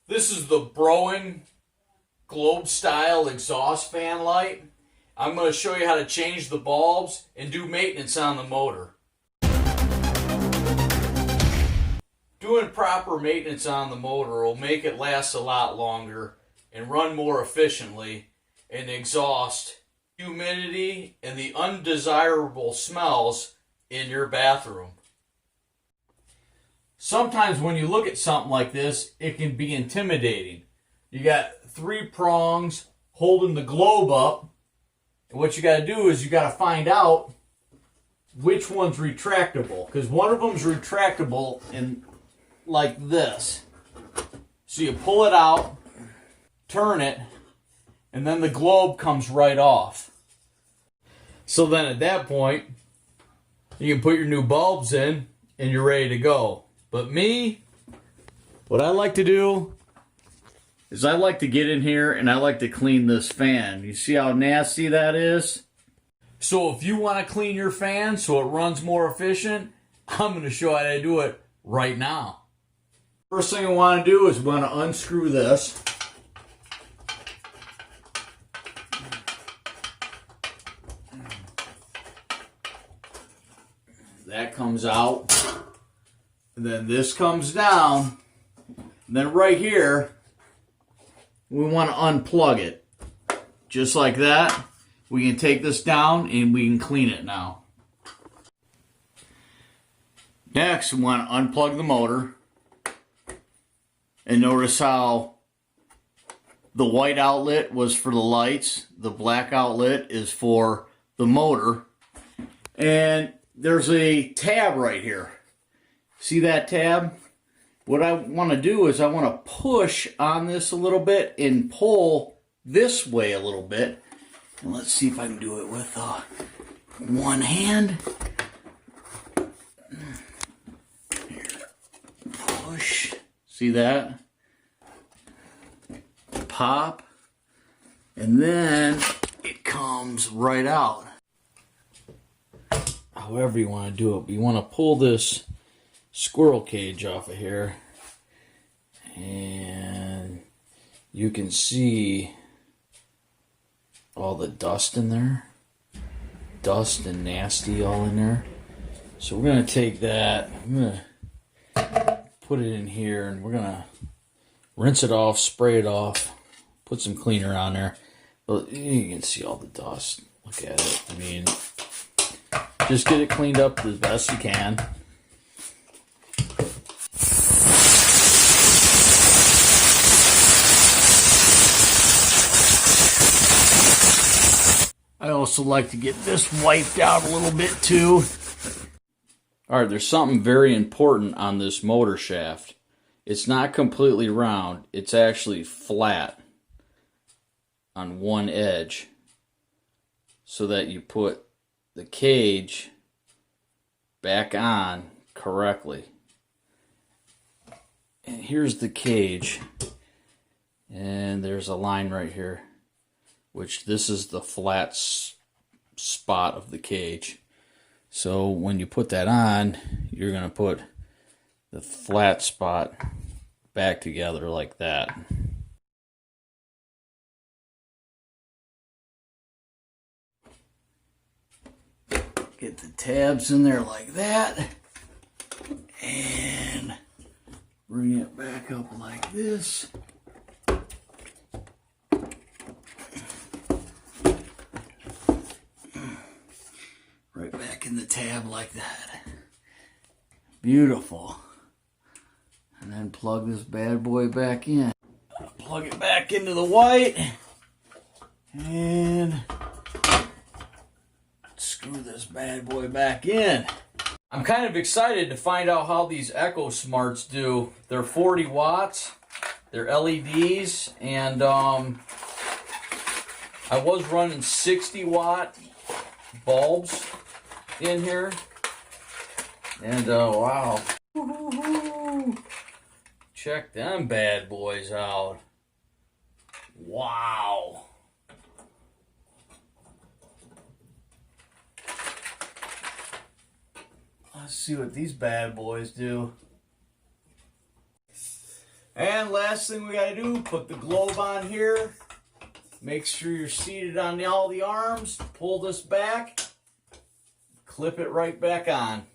This is the Broan globe style exhaust fan light. I'm going to show you how to change the bulbs and do maintenance on the motor. Doing proper maintenance on the motor will make it last a lot longer and run more efficiently and exhaust humidity and the undesirable smells in your bathroom. Sometimes when you look at something like this, it can be intimidating. You got 3 prongs holding the globe up. And what you got to do is you got to find out which one's retractable. Because one of them's retractable in like this. So you pull it out, turn it, and then the globe comes right off. So then at that point, you can put your new bulbs in and you're ready to go. But me, what I like to do is I like to get in here and I like to clean this fan. You see how nasty that is? So if you want to clean your fan so it runs more efficient, I'm going to show you how to do it right now. First thing I want to do is want to unscrew this. That comes out. And then this comes down. And then right here, we want to unplug it. Just like that. We can take this down and we can clean it now. Next, we want to unplug the motor. And notice how the white outlet was for the lights. The black outlet is for the motor. And there's a tab right here. See that tab? What I want to do is I want to push on this a little bit and pull this way a little bit. And let's see if I can do it with one hand. Here. Push. See that? Pop. And then it comes right out. However you want to do it. But you want to pull this squirrel cage off of here, and you can see all the dust in there, dust and nasty all in there. So we're going to take that, I'm going to put it in here, and we're going to rinse it off, spray it off, put some cleaner on there. But you can see all the dust. Look at it. I mean, just get it cleaned up the best you can. I also like to get this wiped out a little bit too. Alright, there's something very important on this motor shaft. It's not completely round, it's actually flat on one edge, so that you put the cage back on correctly. And here's the cage, and there's a line right here, which this is the flat spot of the cage. So when you put that on, you're going to put the flat spot back together like that. Get the tabs in there like that, and bring it back up like this. Right back in the tab like that. Beautiful. And then plug this bad boy back in. Plug it back into the white. And screw this bad boy back in. I'm kind of excited to find out how these Echo Smarts do. They're 40 watts. They're LEDs. And I was running 60 watt bulbs in here, and wow, check them bad boys out. Wow. Let's see what these bad boys do. And last thing we got to do, put the globe on here. Make sure you're seated on all the arms. Pull this back. Clip it right back on.